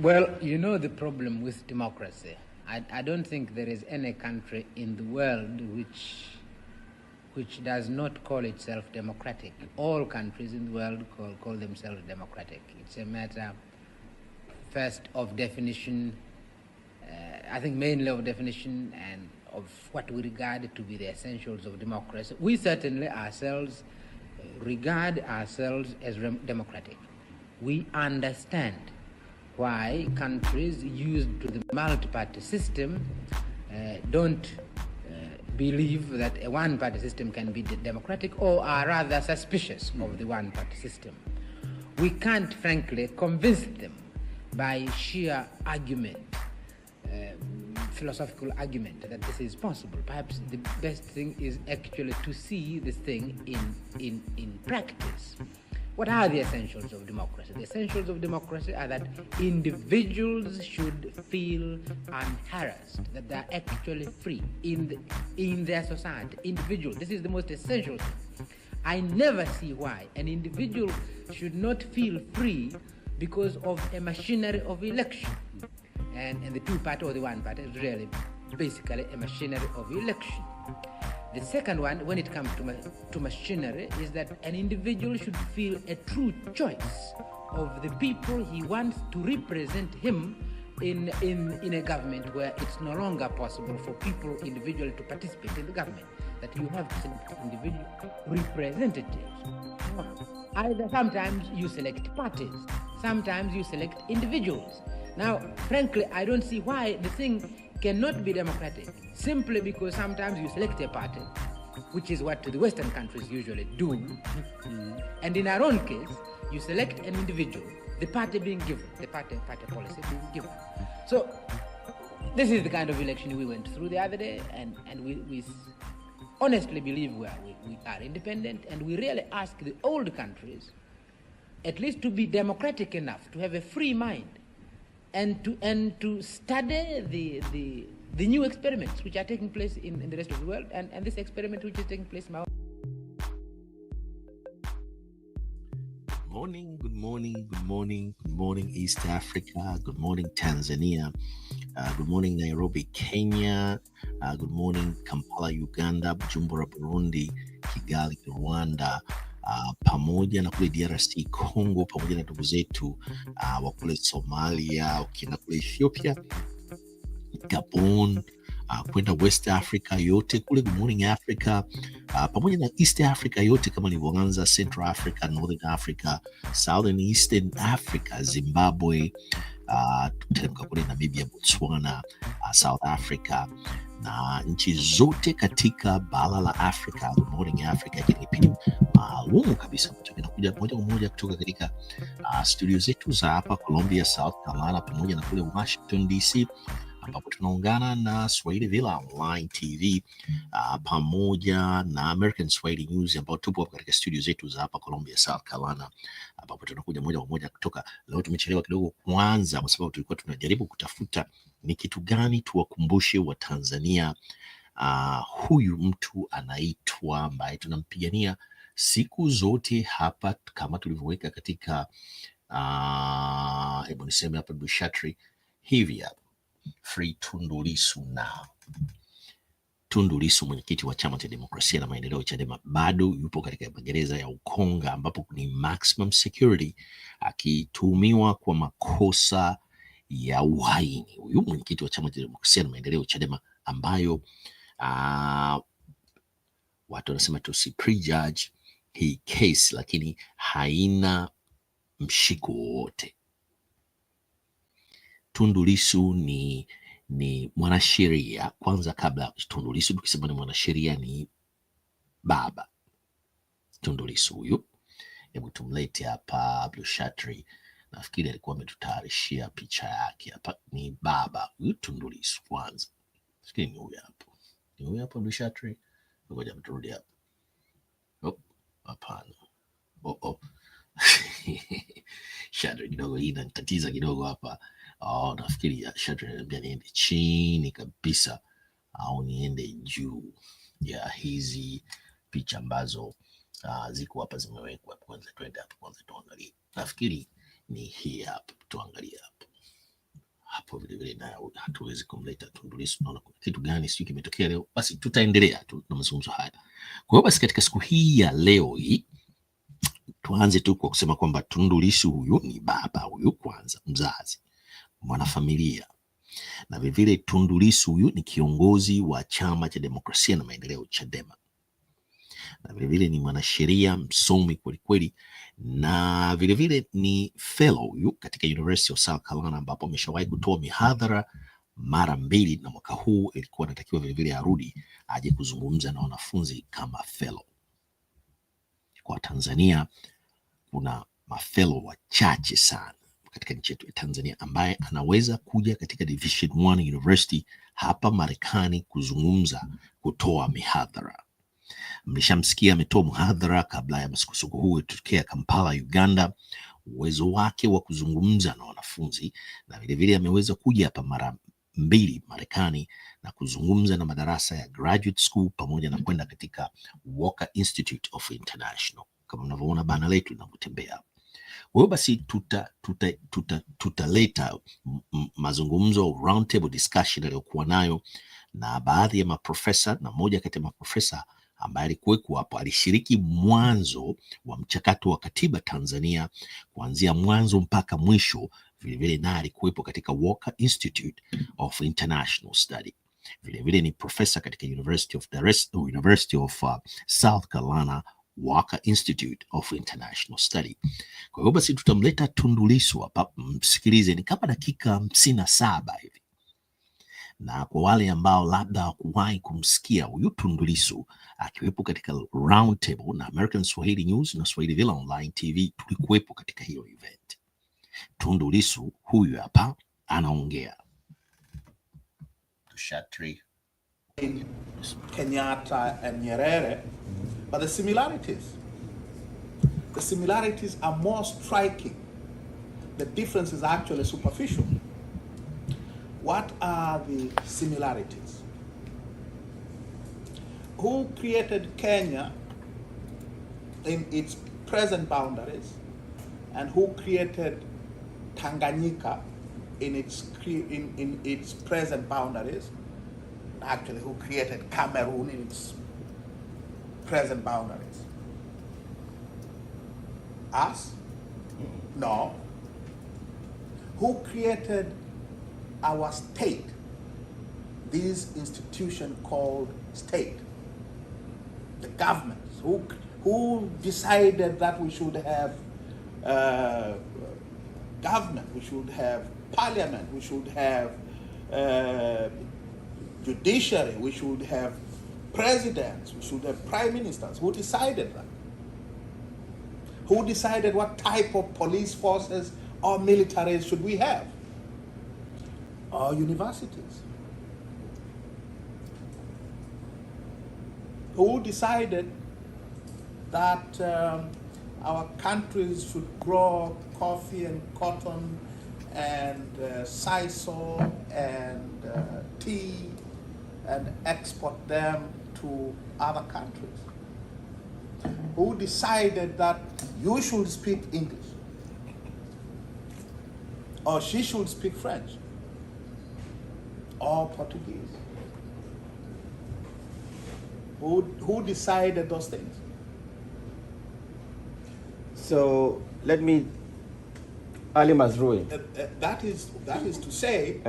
Well, you know the problem with democracy. I don't think there is any country in the world which does not call itself democratic. All countries in the world call themselves democratic. It's a matter, first, of definition, I think mainly of definition and of what we regard to be the essentials of democracy. We certainly ourselves regard ourselves as democratic. We understand why countries used to the multi-party system don't believe that a one-party system can be democratic, or are rather suspicious of the one-party system. We can't, frankly, convince them by sheer argument, philosophical argument, that this is possible. Perhaps the best thing is actually to see this thing in practice. What are the essentials of democracy? The essentials of democracy are that individuals should feel unharassed, that they are actually free in their society. Individuals, this is the most essential thing. I never see why an individual should not feel free because of a machinery of election. And the two-party or the one-party is really basically a machinery of election. The second one, when it comes to machinery, is that an individual should feel a true choice of the people he wants to represent him in a government where it's no longer possible for people individually to participate in the government, that you have individual representatives. Either sometimes you select parties, sometimes you select individuals. Now, frankly, I don't see why the thing cannot be democratic, simply because sometimes you select a party, which is what the Western countries usually do, and in our own case, you select an individual, the party being given, the party policy being given. So, this is the kind of election we went through the other day, and we honestly believe we are independent, and we really ask the old countries at least to be democratic enough, to have a free mind, and to study the new experiments which are taking place in the rest of the world, and this experiment which is taking place in our Good morning, East Africa. Good morning, Tanzania. Good morning, Nairobi, Kenya. Good morning, Kampala, Uganda, Bujumbura, Burundi, Kigali, Rwanda, pamoja na kule DRC Congo, pamoja na ndugu zetu wa kule Somalia, ukienda kule Ethiopia, Gabon, kwenda West Africa yote kule, Good morning Africa, pamoja na East Africa yote kama nilivyoanza, Central Africa, Northern Africa, Southern Eastern Africa, Zimbabwe, tuteremka kule Namibia, Botswana, South Africa na nchi zote katika bara la Africa. Good morning Africa, kipindi maalumu kabisa ambacho kinakuja moja kwa moja kutoka katika studio zetu za hapa Columbia, South Carolina, pamoja na kule Washington DC, ambapo tunaungana na Swahili Villa Online TV pamoja na American Swahili News, ambao tupo katika studio zetu za hapa Columbia, South Carolina, ambapo tunakuja moja kwa moja kutoka. Leo tumechelewa kidogo kwanza, kwa sababu tulikuwa tunajaribu kutafuta ni kitu gani tuwakumbushe wa Tanzania huyu mtu anaitwa, ambaye tunampigania siku zote hapa, kama tulivyoweka katika hebu niseme hapa Bushatri hivi hapa, Free Tundu Lissu now. Tundu Lissu, mwenyekiti wa Chama cha Demokrasia na Maendeleo Chadema, bado yupo katika magereza ya Ukonga ambapo ni maximum security, akituhumiwa kwa makosa ya uhaini. Huyu mwenyekiti wa Chama cha Demokrasia na Maendeleo Chadema, ambayo watu wanasema tusi prejudge hii case, lakini haina mshiko wowote. Tundu Lissu ni mwanasheria. Kwanza, kabla Tundu Lissu, tukisema ni mwanasheria, ni baba Tundu Lissu huyu. Hebu tumlete hapa Bushatri, nafikiri alikuwa ametutayarishia picha yake hapa. Ni baba huyu Tundu Lissu. Kwanza nafikiri ni huyu hapo, ni huyu hapo Bushatri. Ngoja mturudi hapa. Hapana, Shatri kidogo, hii inanitatiza kidogo hapa. Nafikiri Shatri ananiambia niende chini kabisa au niende juu ya hizi picha ambazo ziko hapa zimewekwa. Kwanza twende hapo, kwanza tuangalie. Nafikiri ni hii hapa, tuangalie hapo. hapo vile vile, na hatuwezi kumleta Tundu Lissu. Naona kuna kitu gani sio kimetokea leo, basi tutaendelea tu na mazungumzo haya. Kwa hiyo basi katika siku hii ya leo hii tuanze tu kwa kusema kwamba Tundu Lissu huyu ni baba huyu kwanza, mzazi, mwanafamilia, na vile vile Tundu Lissu huyu ni kiongozi wa Chama cha Demokrasia na Maendeleo, Chadema, na vile vile ni mwanasheria msomi kweli kweli, na vile vile ni fellow huyu katika University of South Carolina, ambapo ameshawahi kutoa mihadhara mara 2, na mwaka huu ilikuwa anatakiwa vile vile arudi aje kuzungumza na wanafunzi kama fellow. Kwa Tanzania kuna mafellow wachache sana katika nchi yetu ya Tanzania ambaye anaweza kuja katika Division 1 University hapa Marekani kuzungumza, kutoa mihadhara. Mlishamsikia ametoa mhadhara kabla ya msukosuko huu kutokea Kampala, Uganda. Uwezo wake wa kuzungumza na wanafunzi, na vile vile ameweza kuja hapa mara 2 Marekani na kuzungumza na madarasa ya graduate school pamoja na kwenda katika Walker Institute of International, kama mnavyoona bana letu linavyotembea. Kwa hiyo basi tutaleta mazungumzo, round table discussion aliyokuwa nayo na baadhi ya maprofesa, na moja kati ya maprofesa ambaye alikuweko hapo alishiriki mwanzo wa mchakato wa katiba Tanzania kuanzia mwanzo mpaka mwisho. Vile vile naye alikuwepo katika Walker Institute of International Study. Vile vile ni profesa katika University of South Carolina, Walker Institute of International Study. Kwa hiyo basi tutamleta Tundu Lissu hapa, msikilize, ni kama dakika 57 hivi. Na kwa wale ambao labda hawakuwahi kumsikia huyu Tundu Lissu akiwepo katika round table na American Swahili News na Swahili Villa Online TV, tulikuwepo katika hiyo event. Tundu Lissu huyu hapa anaongea. Tushatri Kenyatta and Nyerere, but the similarities are more striking. The difference is actually superficial. What are the similarities? Who created Kenya in its present boundaries, and who created Tanganyika in its present boundaries? Actually, who created Cameroon in its present boundaries? Us? No. Who created our state, this institution called state? The governments. Who decided that we should have government, we should have parliament, we should have judiciary, we should have presidents, we should have prime ministers? Who decided that? Who decided what type of police forces or military should we have? Or universities? Who decided that our countries should grow coffee and cotton and sisal and tea and export them to other countries? Who decided that you should speak English or she should speak French or Portuguese? Who decided those things? So let me, Ali Mazrui. That is to say,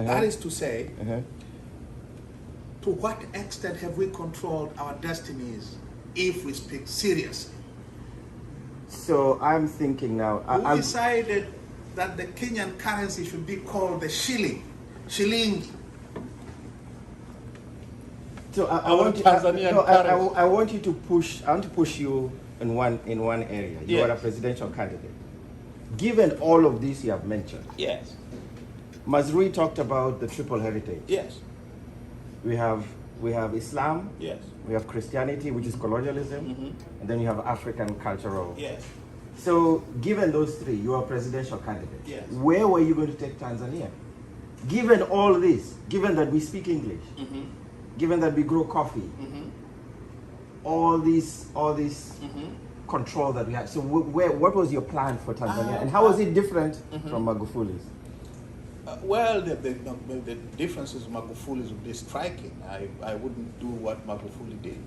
to what extent have we controlled our destinies if we speak seriously? So I'm thinking now. Who decided that the Kenyan currency should be called the shilling? So I want you to push. I want to push you in one area. You are a presidential candidate. Given all of this you have mentioned, yes. Mazrui talked about the triple heritage. Yes. We have Islam. Yes. We have Christianity, which is colonialism, and then you have African cultural. Yes. So given those three, you are a presidential candidate. Yes. Where were you going to take Tanzania? Given all this, given that we speak English, given that we grow coffee, all this control that we have. So what was your plan for Tanzania, and how was it different from Magufuli's? Well, the differences with Magufuli's would be striking. I wouldn't do what Magufuli did.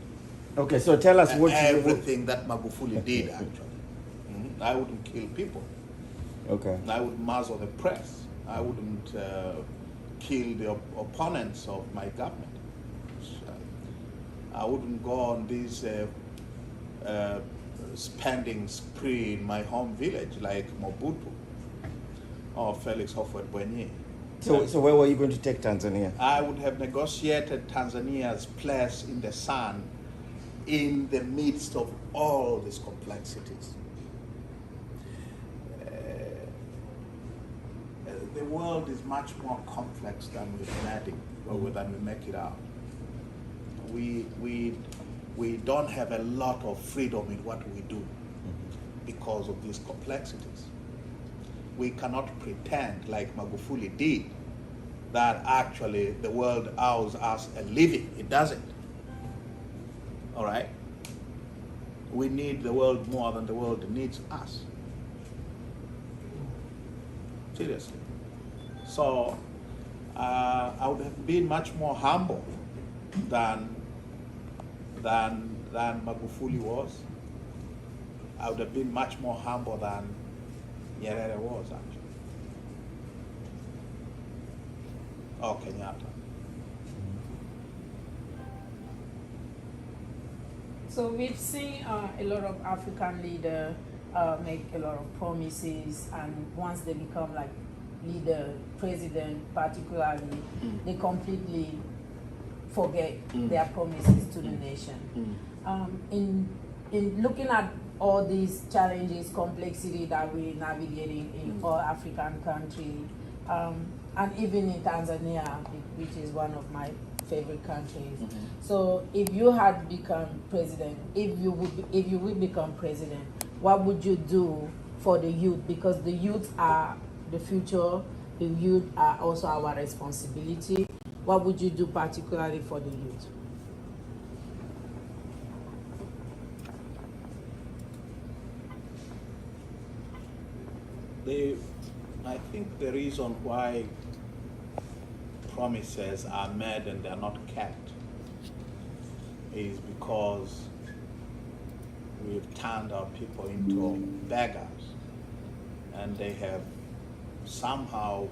Okay, so tell us what everything that Magufuli did, actually. I wouldn't kill people. Okay. I would muzzle the press. I wouldn't kill the opponents of my government. I wouldn't go on this spending spree in my home village like Mobutu or Felix Houphouët-Boigny. So where were you going to take Tanzania? I would have negotiated Tanzania's place in the sun in the midst of all these complexities. The world is much more complex than than we make it out. We don't have a lot of freedom in what we do because of these complexities. We cannot pretend, like Magufuli did, that actually the world owes us a living. It doesn't. All right? We need the world more than the world needs us. Seriously. So I would have been much more humble than Magufuli was. I would have been much more humble than Nyerere was, actually. Or Kenyatta. So we've seen a lot of African leaders make a lot of promises, and once they become like leader, president particularly, they completely forget their promises to the nation. In looking at all these challenges, complexity that we're navigating in all African countries, and even in Tanzania, which is one of my favorite countries. So if you had become president, if you would become president, what would you do for the youth? Because the youth are the future, the youth are also our responsibility. What would you do particularly for the youth? I think the reason why promises are made and they are not kept is because we've turned our people into beggars, and they have somehow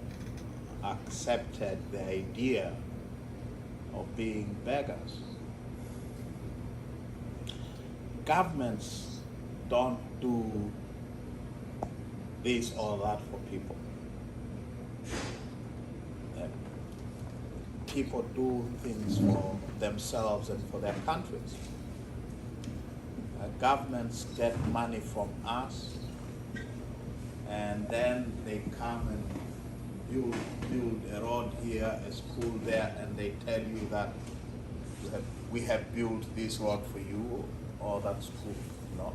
accepted the idea of being beggars. Governments don't do this or that for people. People do things for themselves and for their countries. Governments get money from us, and then they come and build a road here, a school there, and they tell you that we have built this road for you or that school. No.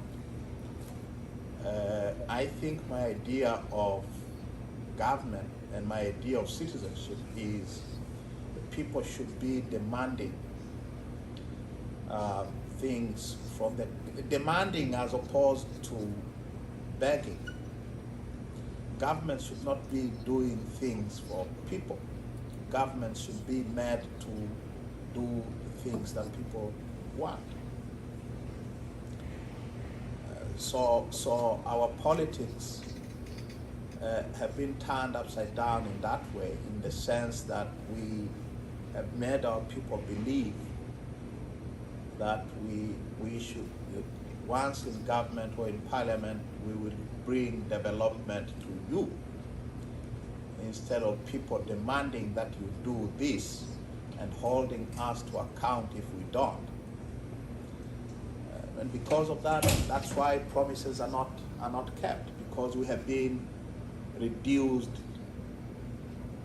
I think my idea of government and my idea of citizenship is that people should be demanding things from them, demanding as opposed to begging. Government should not be doing things for people. Government should be made to do things that people want. So our politics have been turned upside down in that way, in the sense that we have made our people believe that we should, once in government or in parliament, we will bring development to you, instead of people demanding that you do this and holding us to account if we don't. And because of that, that's why promises are not kept, because we have been reduced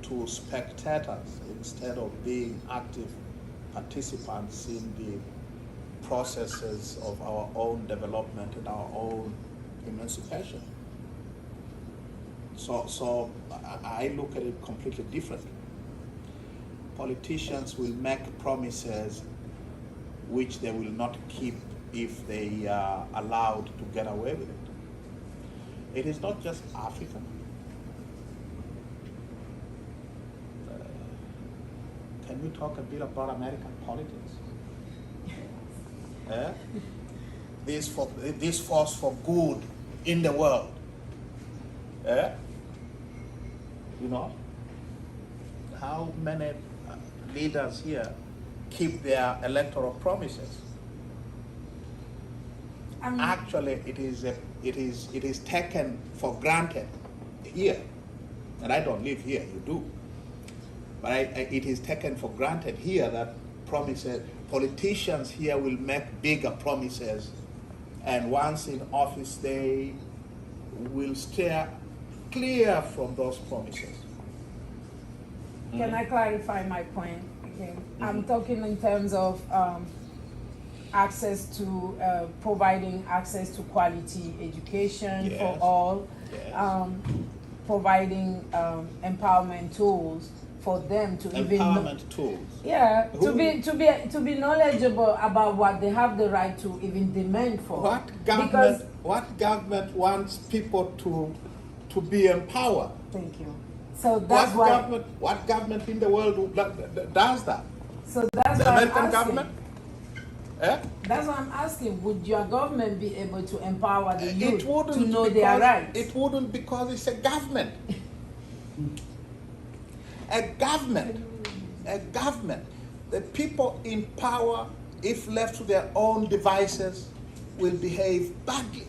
to spectators instead of being active participants in the processes of our own development and our own emancipation. So I look at it completely differently. Politicians will make promises which they will not keep if they are allowed to get away with it. It is not just Africa. Can we talk a bit about American politics? This force for good in the world. You know, how many leaders here keep their electoral promises? Actually, it is taken for granted here, and I don't live here. You do, but it is taken for granted here that politicians here will make bigger promises, and once in office they will steer clear from those promises. Can I clarify my point again? I'm talking in terms of access to providing access to quality education for all, providing empowerment tools for them to tools. Yeah, to be knowledgeable about what they have the right to even demand for. What government wants people to be empowered? Thank you. So that's what government in the world does that? So that's the American government. That's what I'm asking. Would your government be able to empower the youth to know their rights? It wouldn't, because it's a government. A government. The people in power, if left to their own devices, will behave badly.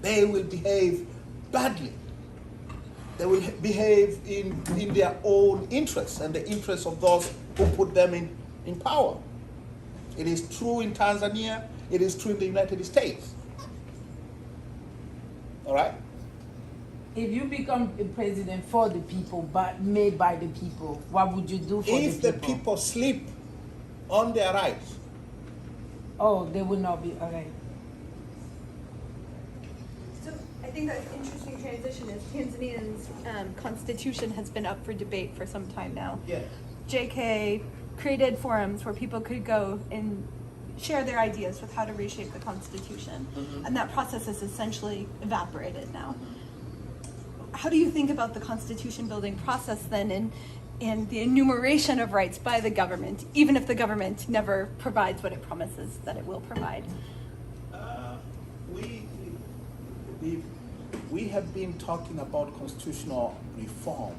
They will behave badly. They will behave in their own interests and the interests of those who put them in power. It is true in Tanzania, it is true in the United States. All right? If you become a president for the people, but made by the people, what would you do for the people? If the people sleep on their rights. Oh, they will not be, all right. So I think that's an interesting transition is Tanzania's constitution has been up for debate for some time now. Yes. JK created forums where people could go and share their ideas with how to reshape the constitution. And that process is essentially evaporated now. How do you think about the constitution building process then and the enumeration of rights by the government, even if the government never provides what it promises that it will provide? We have been talking about constitutional reform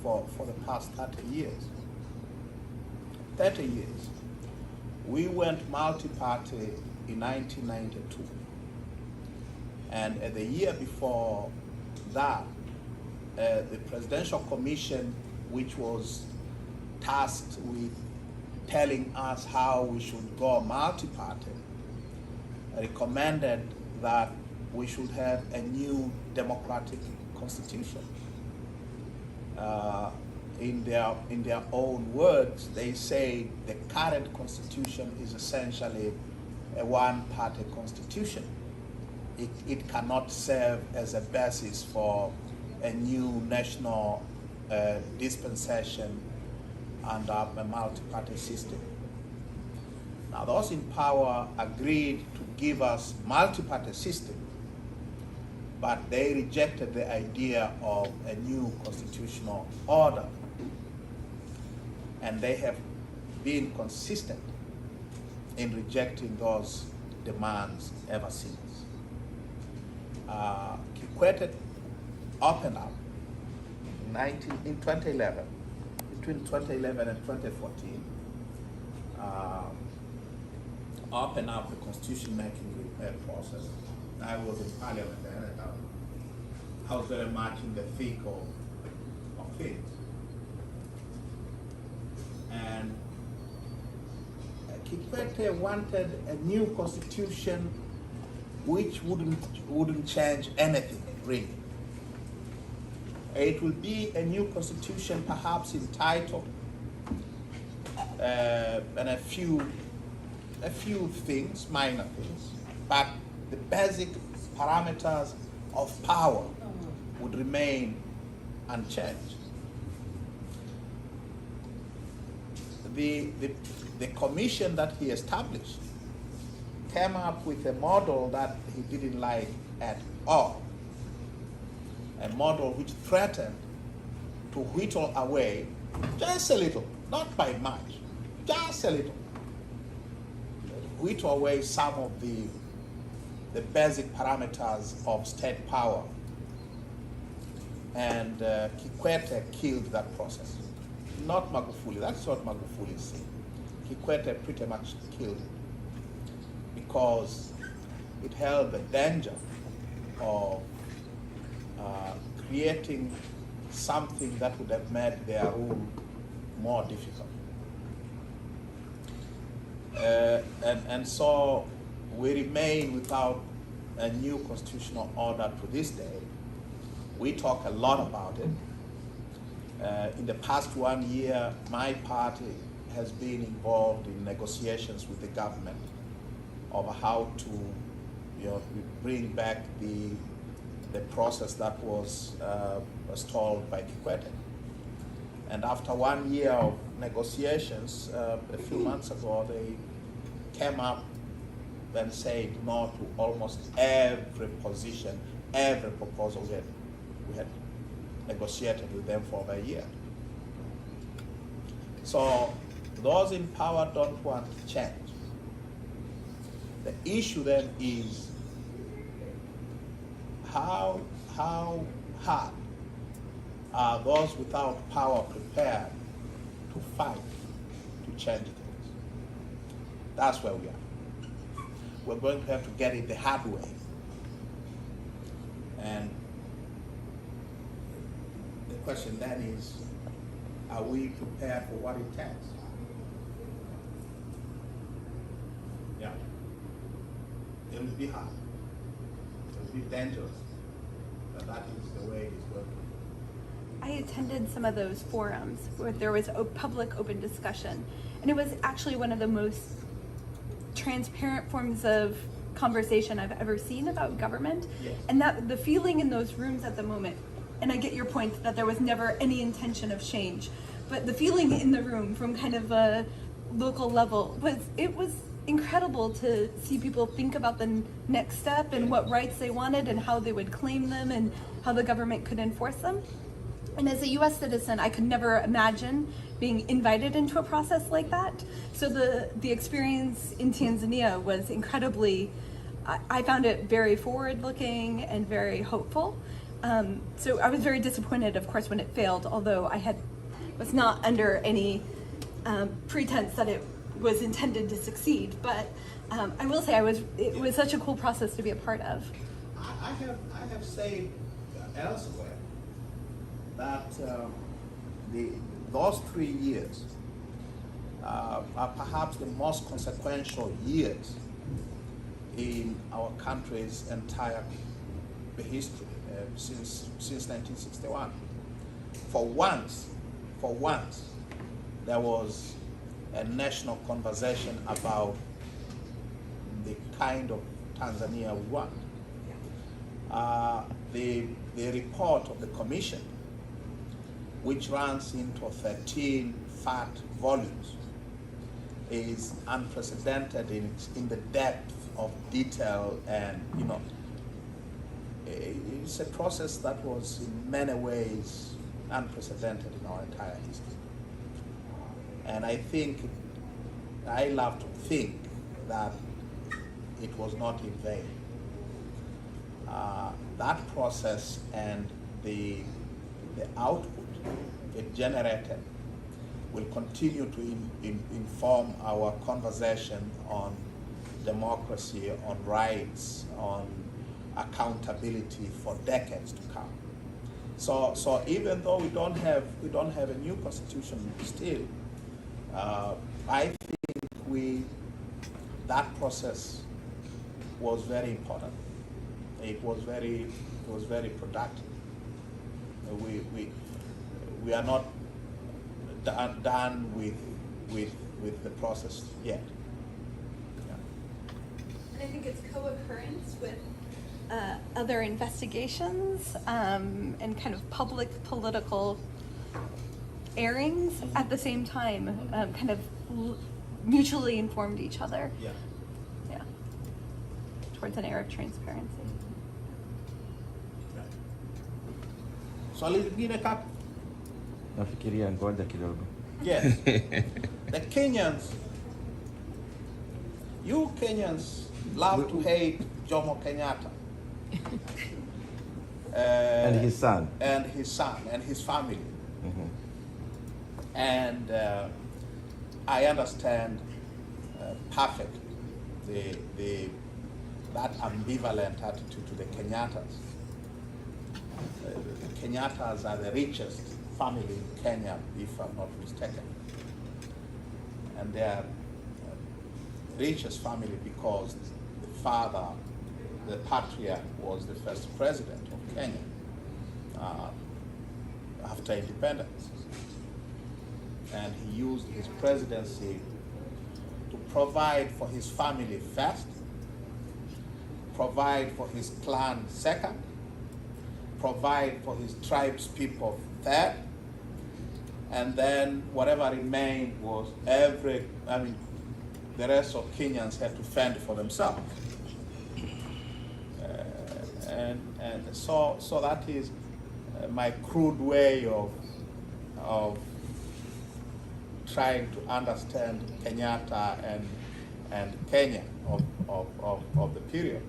for the past 30 years. 30 years. We went multi-party in 1992. And the year before that, the Presidential Commission, which was tasked with telling us how we should go multi-party, recommended that we should have a new democratic constitution. In their own words, they say the current constitution is essentially a one-party constitution. It cannot serve as a basis for a new national dispensation under a multi-party system. Now, those in power agreed to give us multi-party system, but they rejected the idea of a new constitutional order. And they have been consistent in rejecting those demands ever since. Kikwete opened up in 2011, between 2011 and 2014, opened up the constitution-making process. I was in Parliament and I was very much in the thick of it. And Kikwete wanted a new constitution which wouldn't change anything, really. It will be a new constitution, perhaps in title, and a few things, minor things, but the basic parameters of power would remain unchanged. The commission that he established came up with a model that he didn't like at all. A model which threatened to whittle away just a little, not by much, just a little, which away some of the basic parameters of state power. And Kikwete killed that process. Not Magufuli, that's what Magufuli is saying. Kikwete pretty much killed it because it held the danger of creating something that would have made their rule more difficult. And so we remain without a new constitutional order to this day. We talk a lot about it. In the past 1 year, my party has been involved in negotiations with the government over how to bring back the process that was stalled by Kikwete. And after 1 year of negotiations, a few months ago, they came up and said no to almost every position, every proposal we had negotiated with them for over a year. So those in power don't want change. The issue then is how hard are those without power prepared to fight to change things? That's where we are. We're going to have to get it the hard way. And the question then is, are we prepared for what it takes? Yeah. It will be hard. It will be dangerous. But that is the way it is going to be. I attended some of those forums where there was a public open discussion, and it was actually one of the most transparent forms of conversation I've ever seen about government. Yes. And that the feeling in those rooms at the moment, and I get your point that there was never any intention of change, but the feeling in the room from kind of a local level was incredible to see people think about the next step and what rights they wanted and how they would claim them and how the government could enforce them. And as a US citizen, I could never imagine being invited into a process like that. So the experience in Tanzania was incredibly, I found it very forward-looking and very hopeful. So I was very disappointed, of course, when it failed, although I was not under any pretense that it was intended to succeed. But I will say it was such a cool process to be a part of. I have said elsewhere that those 3 years are perhaps the most consequential years in our country's entire history since 1961. For once, there was a national conversation about the kind of Tanzania we want. The report of the commission, which runs into 13 fat volumes, is unprecedented in the depth of detail, and it's a process that was in many ways unprecedented in our entire history. And I love to think that it was not in vain. That process and the output it generated will continue to inform our conversation on democracy, on rights, on accountability for decades to come. So even though we don't have a new constitution still, I think that process was very important. It was very productive. We are not done with the process yet. Yeah. And I think it's co-occurrence with other investigations and kind of public political airings at the same time, kind of mutually informed each other. Yeah. Yeah. Towards an air of transparency. Swali lingine kaka? Nafikiria ngoja kidogo. Yes. The Kenyans, you Kenyans love to hate Jomo Kenyatta. And his son. And his son, and his family. And I understand perfectly that ambivalent attitude to the Kenyattas. The Kenyattas are the richest family in Kenya, if I'm not mistaken. And they are the richest family because the father, the patriarch, was the first president of Kenya after independence. And he used his presidency to provide for his family first, provide for his clan second, provide for his tribe's people third, and then whatever remained was the rest of Kenyans had to fend for themselves. And so that is my crude way of trying to understand Kenyatta and Kenya of the period.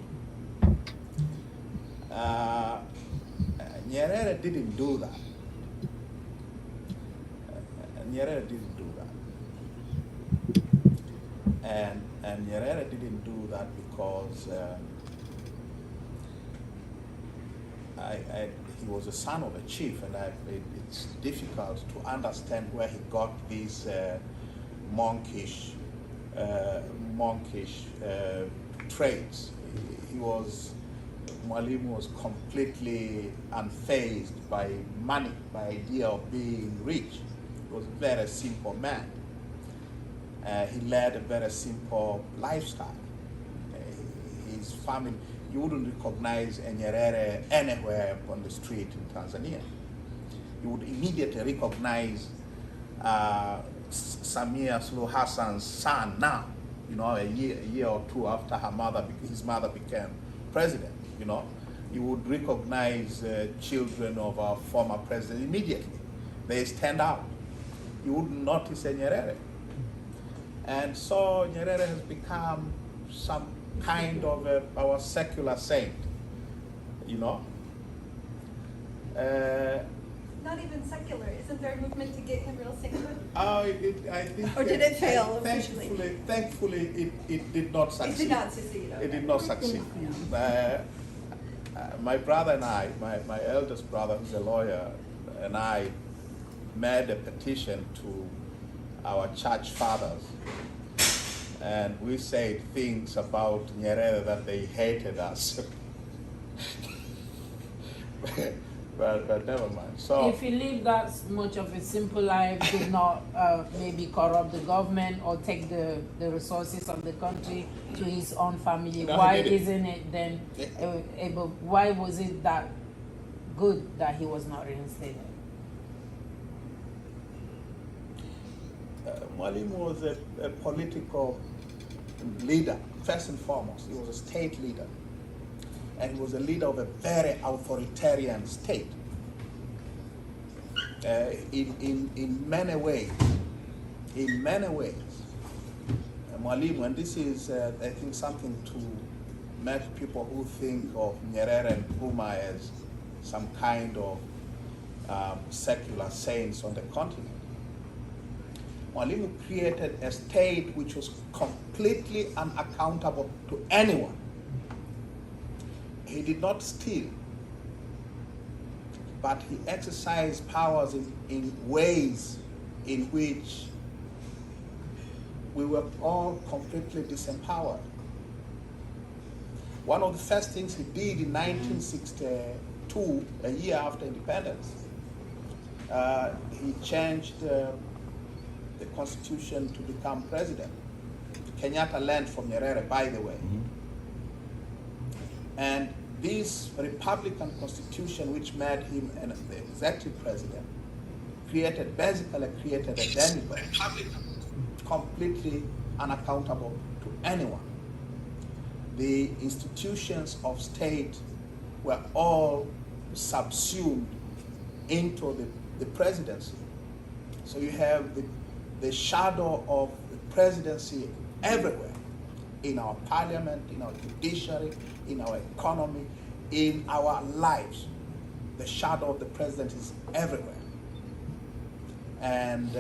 Nyerere didn't do that. Nyerere didn't do that. And Nyerere didn't do that because he was a son of a chief, and it's difficult to understand where he got these monkish traits. Mwalimu was completely unfazed by money, by idea of being rich. He was a very simple man. He led a very simple lifestyle. His family, you wouldn't recognize a Nyerere anywhere on the street in Tanzania. You would immediately recognize Samia Suluhu Hassan's son now, a year or two after his mother became president. You would recognize children of our former president immediately. They stand out. You wouldn't notice a Nyerere. And so Nyerere has become some kind of our secular saint, Not even secular. Isn't there a movement to get him real secular? I think. Or did it fail officially? Thankfully, it did not succeed. It did not succeed. Okay. It did not succeed. My brother and I, my eldest brother, who's a lawyer, and I made a petition to our church fathers, and we said things about Nyerere that they hated us. but never mind. So if he lived that much of a simple life, did not maybe corrupt the government or take the resources of the country to his own family, no, why isn't it then able? Why was it that good that he was not reinstated? Mwalimu was a political leader, first and foremost. He was a state leader. And he was a leader of a very authoritarian state. In many ways, Mwalimu, and this is, I think, something to make people who think of Nyerere and Nkrumah as some kind of secular saints on the continent. Mwalimu created a state which was completely unaccountable to anyone. He did not steal, but he exercised powers in ways in which we were all completely disempowered. One of the first things he did in 1962, a year after independence, he changed the constitution to become president. Kenyatta learned from Nyerere, by the way. And this Republican constitution, which made him the executive president, basically created a demigod, completely unaccountable to anyone. The institutions of state were all subsumed into the presidency. So you have the shadow of the presidency everywhere, in our parliament, in our judiciary, in our economy, in our lives. The shadow of the president is everywhere. And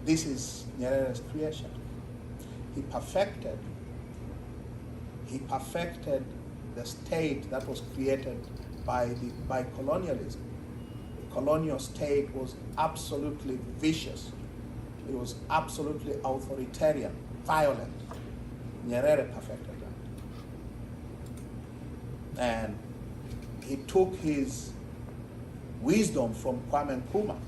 this is Nyerere's creation. He perfected the state that was created by colonialism. The colonial state was absolutely vicious. It was absolutely authoritarian, violent. Nyerere perfected that. And he took his wisdom from Kwame Nkrumah,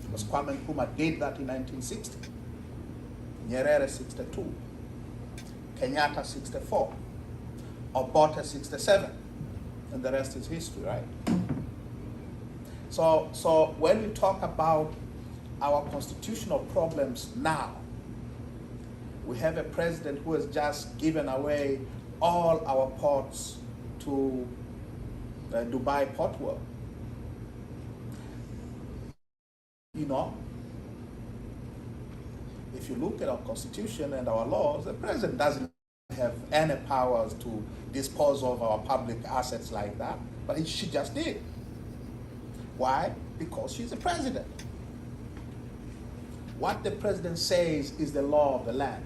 because Kwame Nkrumah did that in 1960. Nyerere 62, Kenyatta 64, Obote 67, and the rest is history, right? So when we talk about our constitutional problems now, we have a president who has just given away all our ports to Dubai Port World. You know, if you look at our constitution and our laws, the president doesn't have any powers to dispose of our public assets like that, but she just did. Why? Because she's the president. What the president says is the law of the land.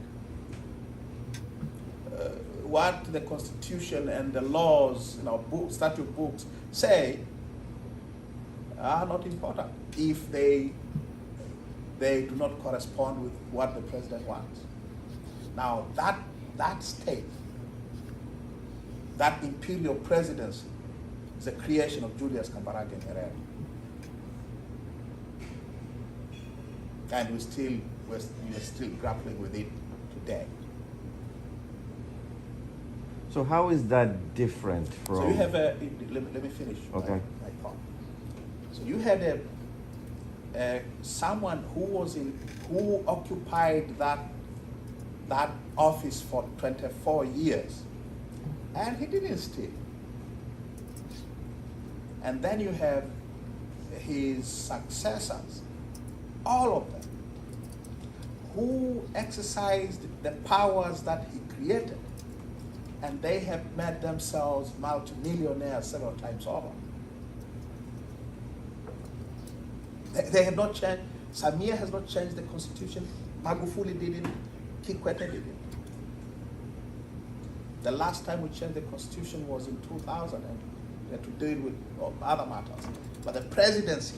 What the constitution and the laws in our statute books say are not important if they do not correspond with what the president wants. Now that state, that imperial presidency, is a creation of Julius Kambarage Nyerere. And we're still grappling with it today. So how is that different from? So you have let me finish. Okay. My thought. So you had someone who occupied that office for 24 years, and he didn't steal. And then you have his successors, all of them, who exercised the powers that he created, and they have made themselves multimillionaires several times over. They have not changed. Samia has not changed the constitution. Magufuli didn't. Kikwete didn't. The last time we changed the constitution was in 2000, and we had to deal with other matters. But the presidency,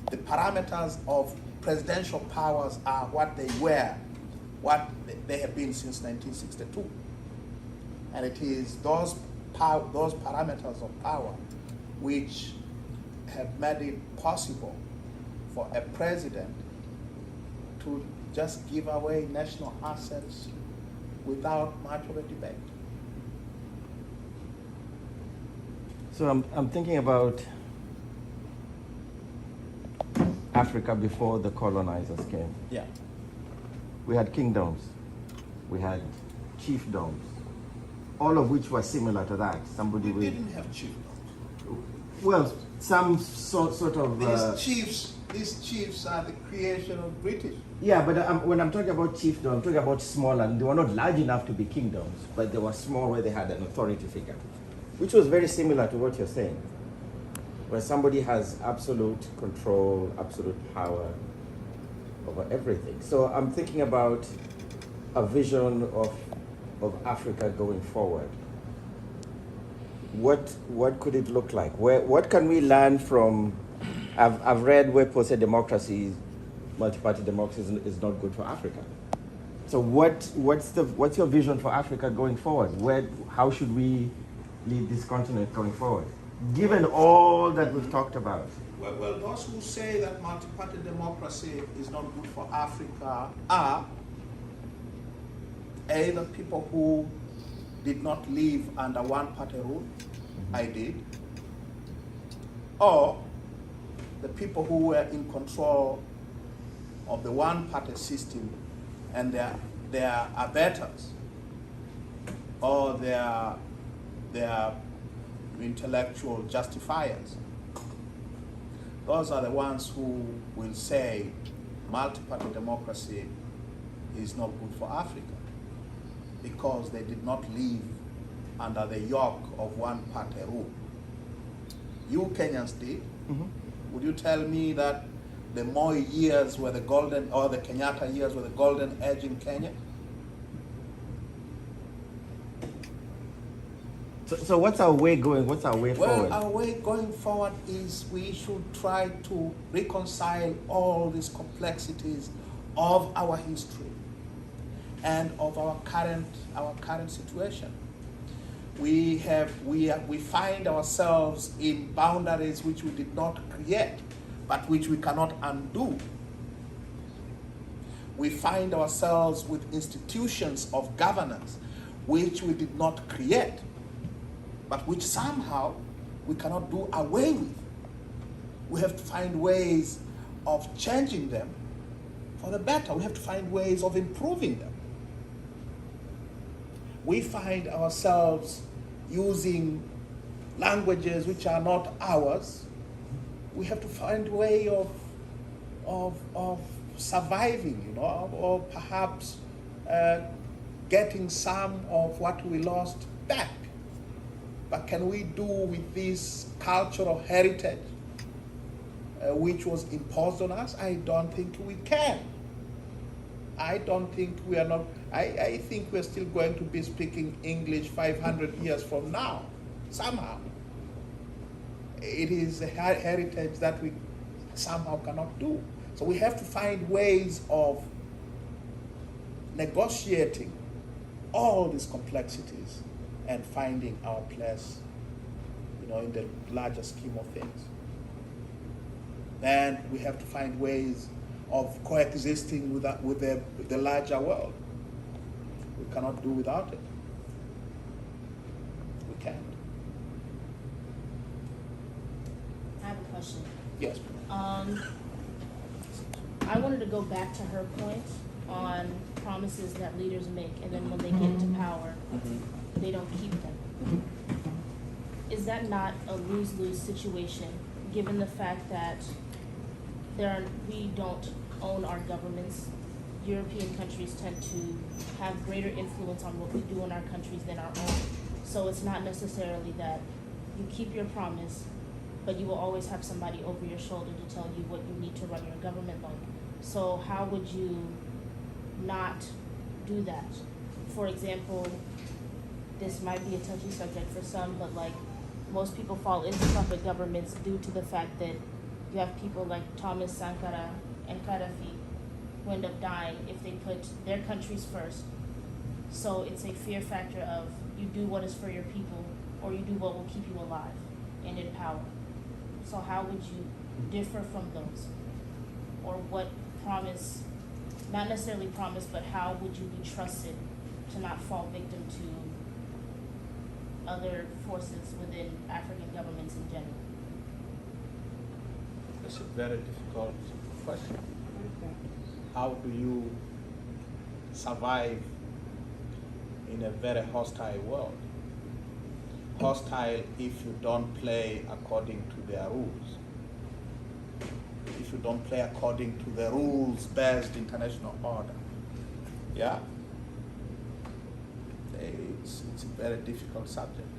the parameters of presidential powers are what they were, what they have been since 1962. And it is those parameters of power which have made it possible for a president to just give away national assets without much of a debate. So I'm thinking about Africa before the colonizers came. Yeah. We had kingdoms, we had chiefdoms, all of which were similar to that. Somebody We with, didn't have chiefdoms. well, some sort of. These chiefs are the creation of British. Yeah, but when I'm talking about chiefdom, I'm talking about small, and they were not large enough to be kingdoms, but they were small where they had an authority figure, which was very similar to what you're saying, where somebody has absolute control, absolute power over everything. So I'm thinking about a vision of Africa going forward. What could it look like? What can we learn from? I've read where people say democracy, multi-party democracy is not good for Africa. So what's your vision for Africa going forward? How should we lead this continent going forward, given all that we've talked about? Well, those who say that multi-party democracy is not good for Africa are either people who did not live under one-party rule, I did, or the people who were in control of the one-party system and their abettors or their intellectual justifiers. those are the ones who will say multi-party democracy is not good for Africa because they did not live under the yoke of one-party rule. You Kenyans did. Would you tell me that the Moi years were the golden, or the Kenyatta years were the golden age in Kenya? So what's our way going? What's our way forward? Well, our way going forward is we should try to reconcile all these complexities of our history and of our current situation. We find ourselves in boundaries which we did not create, but which we cannot undo. We find ourselves with institutions of governance which we did not create, but which somehow we cannot do away with. We have to find ways of changing them for the better. We have to find ways of improving them. We find ourselves using languages which are not ours. We have to find a way of surviving, you know, or perhaps getting some of what we lost back. But can we do with this cultural heritage which was imposed on us? I don't think we can. I don't think we are not, I think we're still going to be speaking English 500 years from now, somehow. It is a heritage that we somehow cannot do. So we have to find ways of negotiating all these complexities and finding our place, you know, in the larger scheme of things. And we have to find ways of coexisting with the larger world. We cannot do without it. We can't. I have a question. Yes. I wanted to go back to her point on promises that leaders make, and then when they get into power, they don't keep them. Is that not a lose-lose situation, given the fact that we don't own our governments? European countries tend to have greater influence on what we do in our countries than our own. So it's not necessarily that you keep your promise, but you will always have somebody over your shoulder to tell you what you need to run your government like. So how would you not do that? For example, this might be a touchy subject for some, but like most people fall into puppet governments due to the fact that you have people like Thomas Sankara and Gaddafi who end up dying if they put their countries first. So it's a fear factor of you do what is for your people, or you do what will keep you alive and in power. So how would you differ from those? Or what promise, not necessarily promise, but how would you be trusted to not fall victim to other forces within African governments in general? It's a very difficult question. How do you survive in a very hostile world? Hostile if you don't play according to their rules. If you don't play according to the rules-based international order. Yeah? It's a very difficult subject.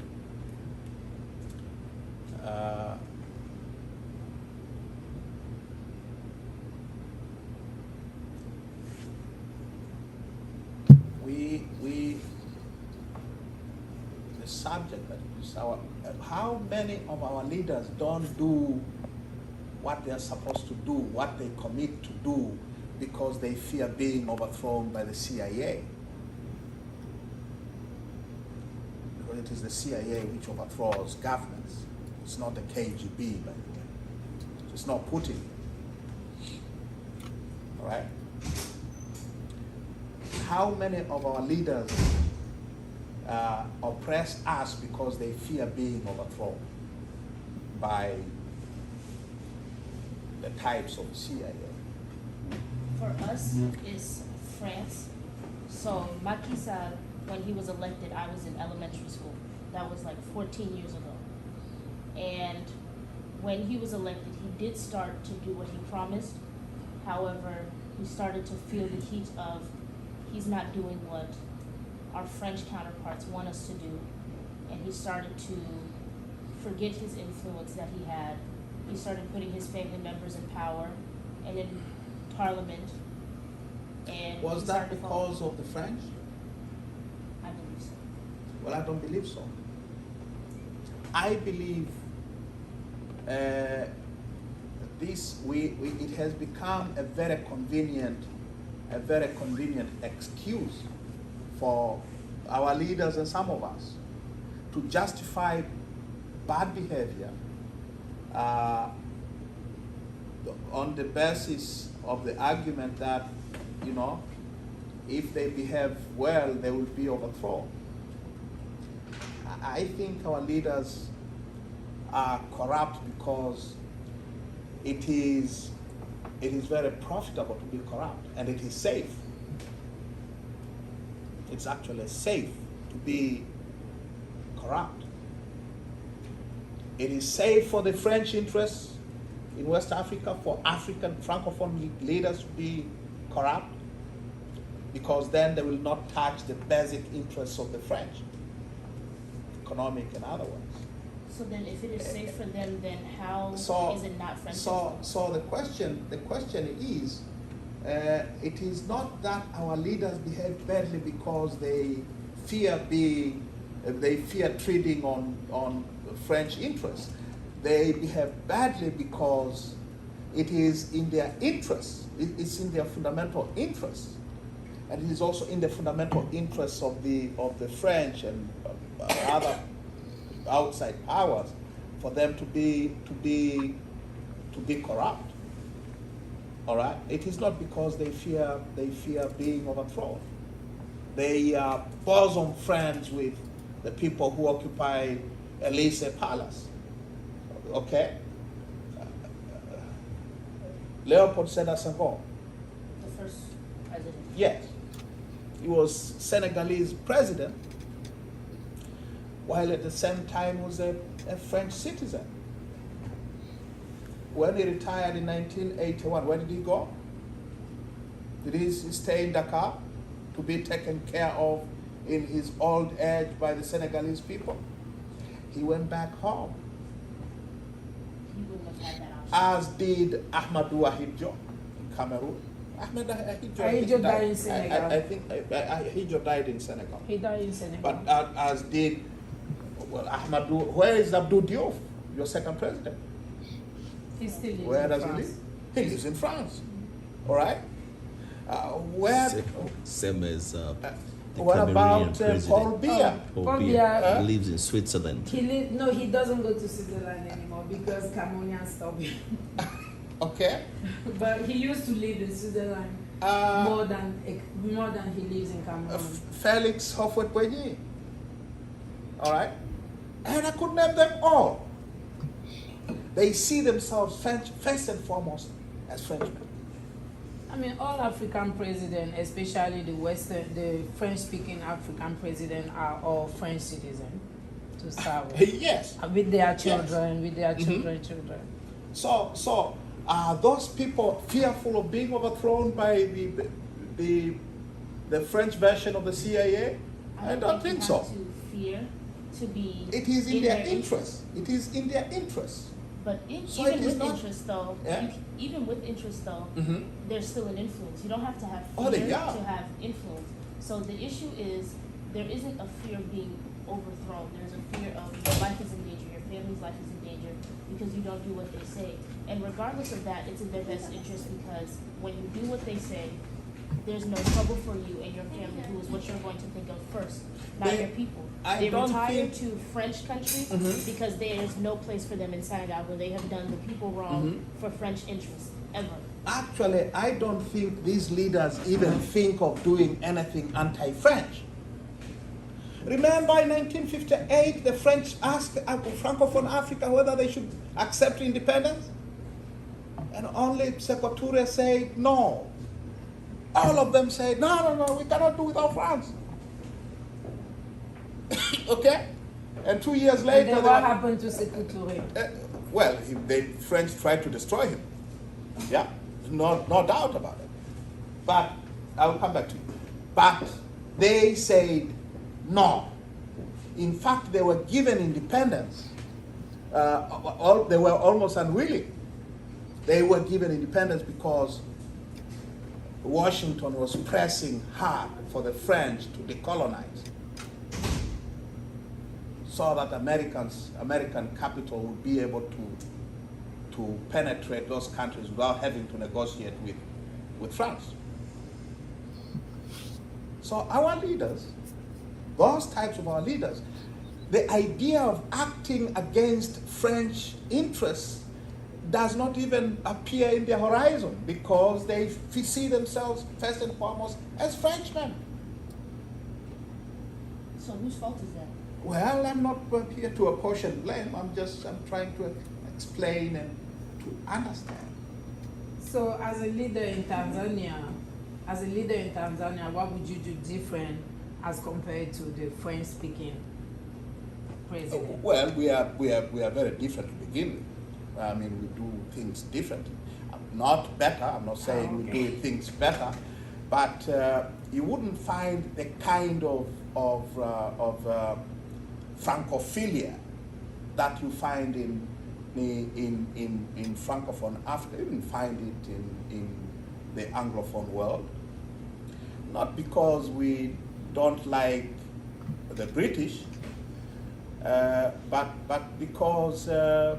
The subject that is how many of our leaders don't do what they're supposed to do, what they commit to do, because they fear being overthrown by the CIA? Because it is the CIA which overthrows governments. It's not the KGB, by the way. It's not Putin. All right? How many of our leaders oppress us because they fear being overthrown by the types of CIA? For us, it's France. So Macky Sall, when he was elected, I was in elementary school. That was like 14 years ago. And when he was elected, he did start to do what he promised. However, he started to feel the heat of he's not doing what our French counterparts want us to do. And he started to forget his influence that he had. He started putting his family members in power and in parliament. And Was he that started to fall. because of the French? I believe so. Well, I don't believe so. I believe it has become a very convenient excuse for our leaders and some of us to justify bad behavior on the basis of the argument that, you know, if they behave well, they will be overthrown. I think our leaders are corrupt because it is very profitable to be corrupt, and it is safe. It's actually safe to be corrupt. It is safe for the French interests in West Africa, for African Francophone leaders to be corrupt, because then they will not touch the basic interests of the French, economic and otherwise. So then if it is safe for them, then how is it not French? So the question is, it is not that our leaders behave badly because they fear treading on French interests. They behave badly because it is in their interests. It's in their fundamental interests, and it is also in the fundamental interests of the French and other outside powers for them to be corrupt. All right. It is not because they fear being overthrown. They are bosom friends with the people who occupy Elysee Palace. Okay. Leopold Sédar Senghor. The first president. Yes, he was Senegalese president, while at the same time was a French citizen. When he retired in 1981, where did he go? Did he stay in Dakar to be taken care of in his old age by the Senegalese people? He went back home. He wouldn't have had that option. As did Ahmadou Ahidjo in Cameroon. Ahidjo died in Senegal. I think Ahidjo died in Senegal. He died in Senegal. But as did, well, Ahmadou, where is Abdou Diouf, your second president? He still lives Where in does France. he live? He lives in France. All right? Where? Same as the What Cameroonian about president. Paul Biya? Paul Paul Biya. Biya. He lives in Switzerland. No, he doesn't go to Switzerland anymore because Cameroonians stopped him. Okay. But he used to live in Switzerland more than he lives in Cameroon. Felix Houphouët-Boigny. All right? And I could name them all. They see themselves first and foremost as Frenchmen. I mean, all African presidents, especially the French-speaking African presidents, are all French citizens to start with. Yes. With their children, with their Mhm. children. So are those people fearful of being overthrown by the French version of the CIA? I don't think so. You have to fear to be. It is in their interest. It is in their interest. But So even it is with not- interest, though, Yeah. even with interest, though, Mhm. there's still an influence. You don't have to have Oh, fear they are. to have influence. So the issue is there isn't a fear of being overthrown. There's a fear of your life is in danger, your family's life is in danger because you don't do what they say. And regardless of that, it's in their best interest because when you do what they say, there's no trouble for you and your family, who is what you're going to think of first, not They- your people. I They don't retire think- to French countries Mhm. because there's no place for them in Senegal where they have done the people wrong Mhm. for French interests, ever. Actually, I don't think these leaders even think of doing anything anti-French. Remember in 1958, the French asked Francophone Africa whether they should accept independence? And only Sékou Touré said no. All of them said, no, we cannot do without France. Okay? And 2 years later, And then they what were- happened to Sékou Touré? well, the French tried to destroy him. Yeah, no doubt about it. But I'll come back to you. But they said no. In fact, they were given independence. They were almost unwilling. They were given independence because Washington was pressing hard for the French to decolonize, so that American capital would be able to penetrate those countries without having to negotiate with France. So our leaders, those types of our leaders, the idea of acting against French interests does not even appear in their horizon, because they see themselves first and foremost as Frenchmen. So whose fault is that? Well, I'm not here to apportion blame. I'm trying to explain and to understand. So as a leader in Tanzania, what would you do different as compared to the French-speaking president? Well, we are very different to begin with. I mean, we do things differently. Not better. I'm not saying we do things better, but you wouldn't find the kind of Francophilia that you find in Francophone Africa. You wouldn't find it in the Anglophone world. Not because we don't like the British, but because the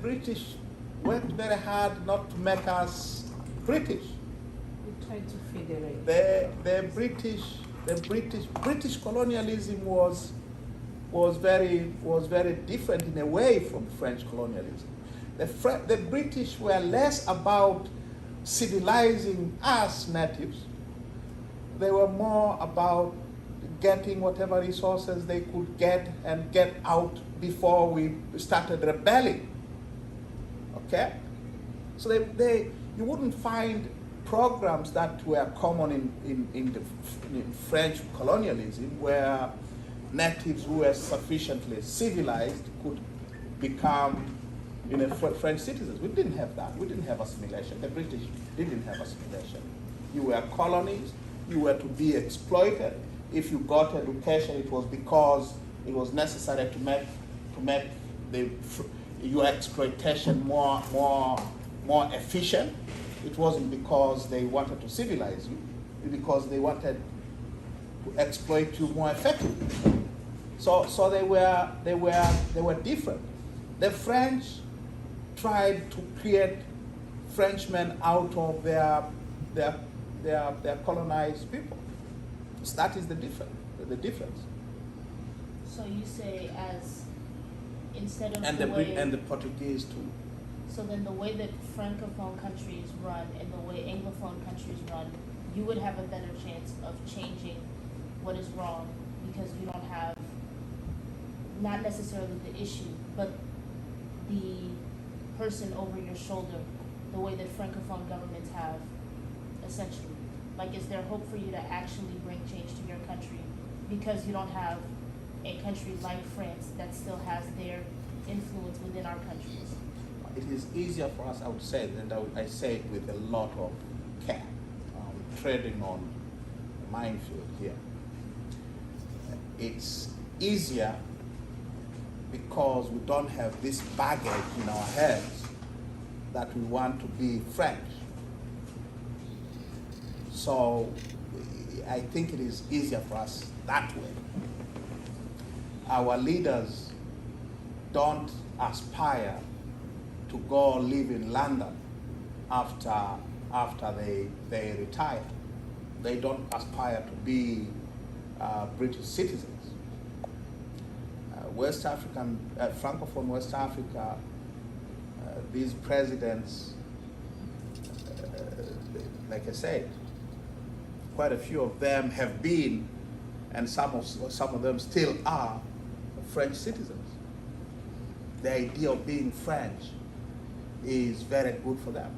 British worked very hard not to make us British. We tried to federate. The British colonialism was very different in a way from French colonialism. The British were less about civilizing us natives. They were more about getting whatever resources they could get and get out before we started rebelling. Okay? So you wouldn't find programs that were common in French colonialism, where natives who were sufficiently civilized could become French citizens. We didn't have that. We didn't have assimilation. The British didn't have assimilation. You were colonies. You were to be exploited. If you got education, it was because it was necessary to make your exploitation more efficient. It wasn't because they wanted to civilize you, because they wanted to exploit you more effectively. So they were different. The French tried to create Frenchmen out of their colonized people. So that is the difference. So you say, as instead of and the Portuguese too. So then the way that Francophone countries run and the way Anglophone countries run, you would have a better chance of changing what is wrong, because you don't have, not necessarily the issue, but the person over your shoulder, the way that Francophone governments have, essentially. Like, is there hope for you to actually bring change to your country because you don't have a country like France that still has their influence within our countries? It is easier for us, I would say, and I say it with a lot of care. Treading on a minefield here. It's easier because we don't have this baggage in our heads that we want to be French. So I think it is easier for us that way. Our leaders don't aspire to go live in London after they retire. They don't aspire to be British citizens. West African, Francophone West Africa, these presidents, like I said, quite a few of them have been, and some of them still are, French citizens. The idea of being French is very good for them.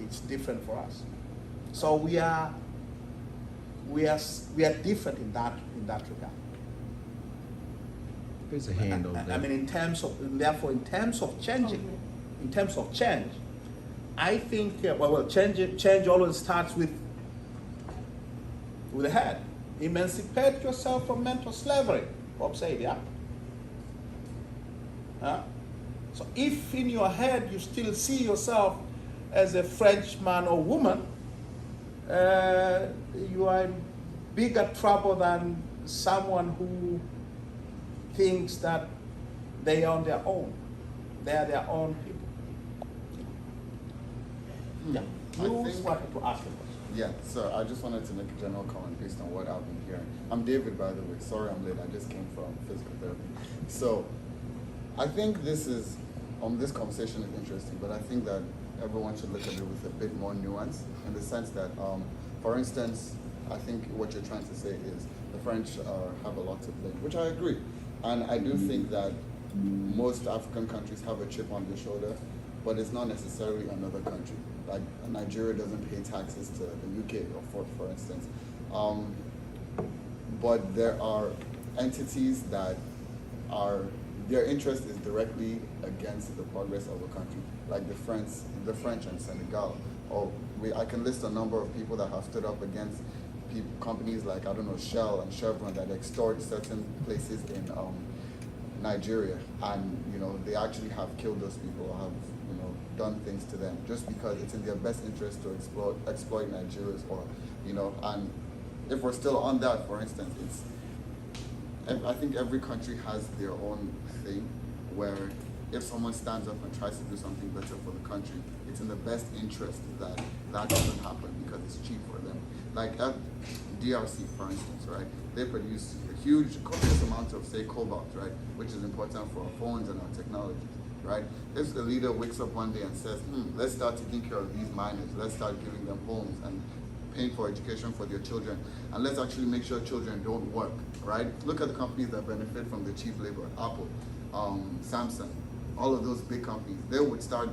It's different for us. So we are different in that regard. There's a hand over there. I mean, in terms of changing, in terms of change, I think, change always starts with the head. Emancipate yourself from mental slavery, Bob said, yeah? So if in your head you still see yourself as a Frenchman or woman, you are in bigger trouble than someone who thinks that they are on their own. They are their own people. Yeah. I You think- wanted to ask a question. Yeah, so I just wanted to make a general comment based on what I've been hearing. I'm David, by the way. Sorry I'm late. I just came from physical therapy. So I think this conversation is interesting, but I think that everyone should look at it with a bit more nuance in the sense that, for instance, I think what you're trying to say is the French have a lot to blame, which I agree. And I do think that most African countries have a chip on their shoulder, but it's not necessarily another country. Like Nigeria doesn't pay taxes to the UK, or for instance. But there are entities that their interest is directly against the progress of a country, like the French and Senegal. I can list a number of people that have stood up against companies like, I don't know, Shell and Chevron that extort certain places in Nigeria, and they actually have killed those people, or have done things to them just because it's in their best interest to exploit Nigerians, or and if we're still on that, for instance, I think every country has their own thing where if someone stands up and tries to do something better for the country, it's in the best interest that doesn't happen because it's cheap for them. Like at DRC, for instance, right? They produce a huge, copious amount of, say, cobalt, right? Which is important for our phones and our technologies, right? If the leader wakes up one day and says, let's start taking care of these miners, let's start giving them homes and paying for education for their children, and let's actually make sure children don't work, right? Look at the companies that benefit from the cheap labor, Apple, Samsung, all of those big companies. They would start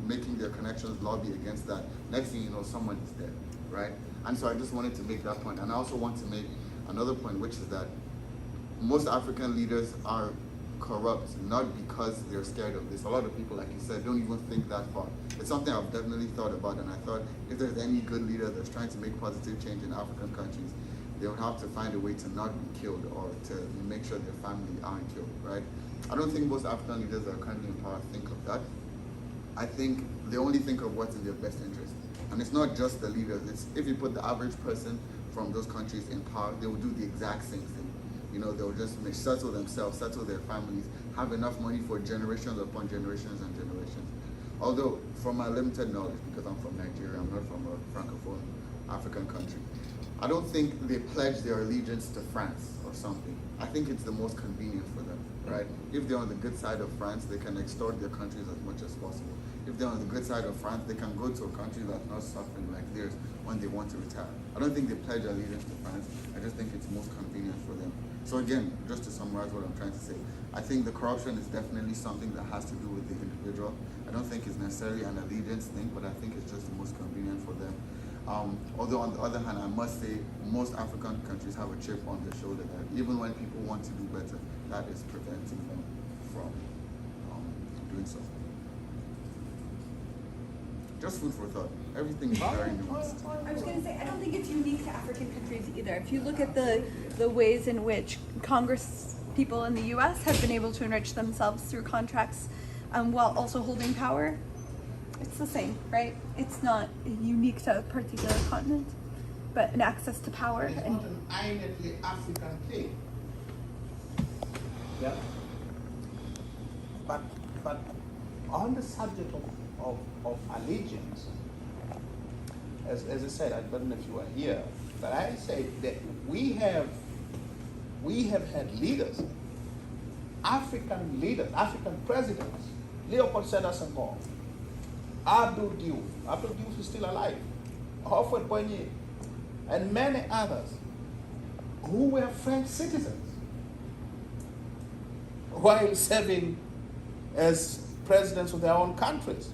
making their connections lobby against that. Next thing you know, someone is dead, right? And so I just wanted to make that point. And I also want to make another point, which is that most African leaders are corrupt, not because they're scared of this. A lot of people, like you said, don't even think that far. It's something I've definitely thought about, and I thought if there's any good leader that's trying to make positive change in African countries, they would have to find a way to not be killed, or to make sure their family aren't killed, right? I don't think most African leaders that are currently in power think of that. I think they only think of what's in their best interest. And it's not just the leaders. It's if you put the average person from those countries in power, they will do the exact same thing. They'll just settle themselves, settle their families, have enough money for generations upon generations and generations. Although, from my limited knowledge, because I'm from Nigeria, I'm not from a Francophone African country, I don't think they pledge their allegiance to France or something. I think it's the most convenient for them, right? If they're on the good side of France, they can extort their countries as much as possible. If they're on the good side of France, they can go to a country that's not suffering like theirs when they want to retire. I don't think they pledge allegiance to France. I just think it's most convenient for them. So again, just to summarize what I'm trying to say, I think the corruption is definitely something that has to do with the individual. I don't think it's necessarily an allegiance thing, but I think it's just the most convenient for them. Although on the other hand, I must say most African countries have a chip on their shoulder that even when people want to do better, that is preventing them from doing so. Just food for thought. Everything is very nuanced. I was going to say, I don't think it's unique to African countries either. If you look at the ways in which Congress people in the U.S. have been able to enrich themselves through contracts while also holding power, it's the same, right? It's not unique to a particular continent, but an access to power. It's not an innately African thing. Yeah. But on the subject of allegiance, as I said, I don't know if you were here, but I say that we have had leaders, African presidents, Leopold Sedar Senghor, Abdul Diouf is still alive, Houphouët Boigny, and many others who were French citizens while serving as presidents of their own countries.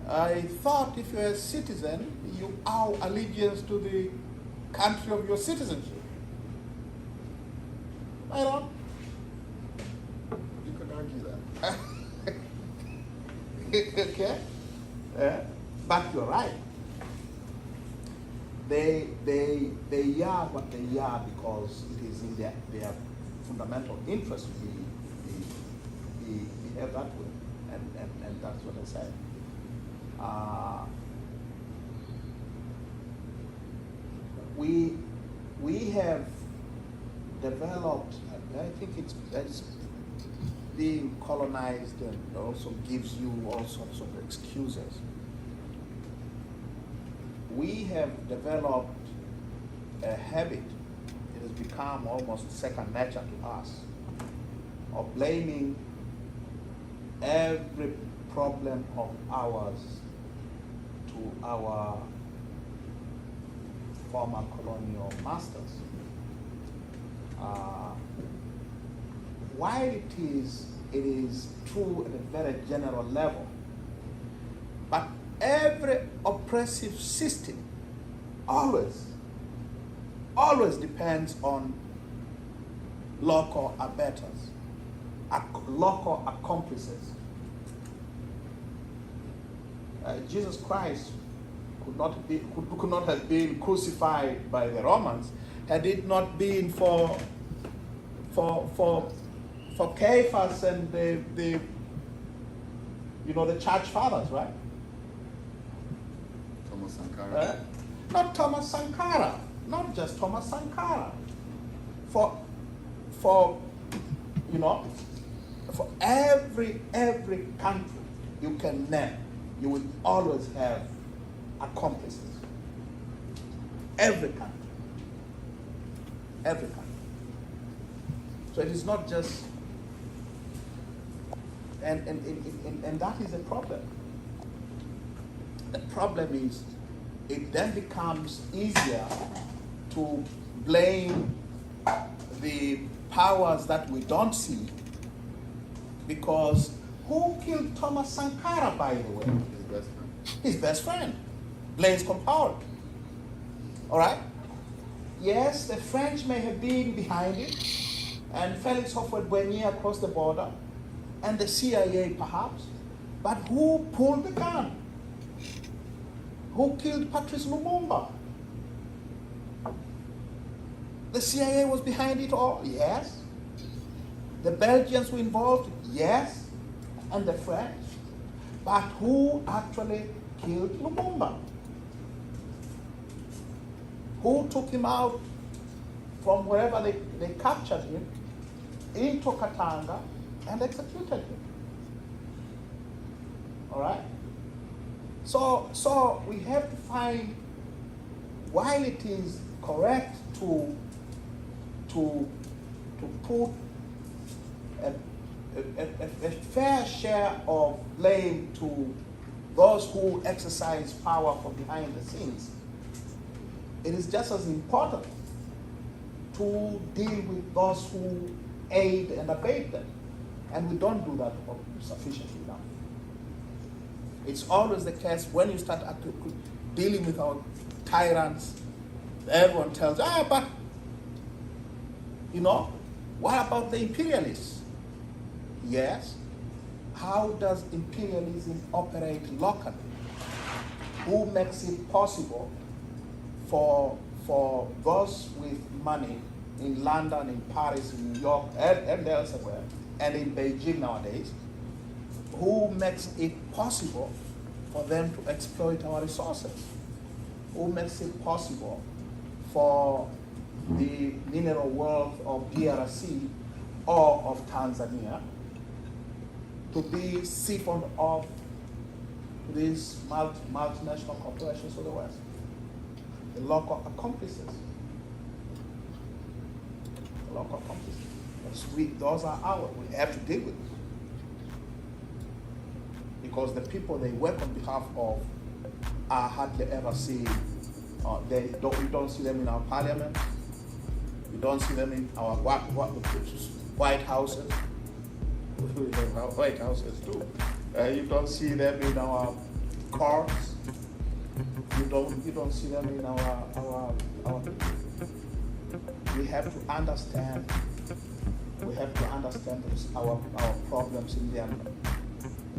I thought if you're a citizen, you owe allegiance to the country of your citizenship. Right on? Okay? But you're right. They are what they are because it is in their fundamental interest to behave that way. And that's what I said. We have developed, I think it's being colonized and also gives you all sorts of excuses. We have developed a habit, it has become almost second nature to us, of blaming every problem of ours to our former colonial masters. While it is true at a very general level, but every oppressive system always depends on local abettors, local accomplices. Jesus Christ could not have been crucified by the Romans had it not been for Caiaphas and the church fathers, right? Thomas Sankara. Not Thomas Sankara, not just Thomas Sankara. For every country you can name, you will always have accomplices. Every country. Every country. So it is not just, and that is a problem. The problem is, it then becomes easier to blame the powers that we don't see, because who killed Thomas Sankara, by the way? His best friend. His best friend, Blaise Compaoré. All right? Yes, the French may have been behind it, and Felix Houphouët-Boigny across the border, and the CIA perhaps, but who pulled the gun? Who killed Patrice Lumumba? The CIA was behind it all? Yes. The Belgians were involved? Yes. And the French? But who actually killed Lumumba? Who took him out from wherever they captured him into Katanga and executed him? All right? So we have to find, while it is correct to put a fair share of blame to those who exercise power from behind the scenes, it is just as important to deal with those who aid and abet them. And we don't do that sufficiently enough. It's always the case when you start dealing with our tyrants, everyone tells, but, what about the imperialists? Yes. How does imperialism operate locally? Who makes it possible for those with money in London, in Paris, in New York, and elsewhere, and in Beijing nowadays, who makes it possible for them to exploit our resources? Who makes it possible for the mineral wealth of DRC or of Tanzania to be siphoned off to these multinational corporations of the West? The local accomplices. The local accomplices. Those are ours. We have to deal with it. Because the people they work on behalf of are hardly ever seen. We don't see them in our parliament. We don't see them in our White Houses. We have White Houses too. You don't see them in our courts. You don't see them in our. We have to understand We have to understand our problems in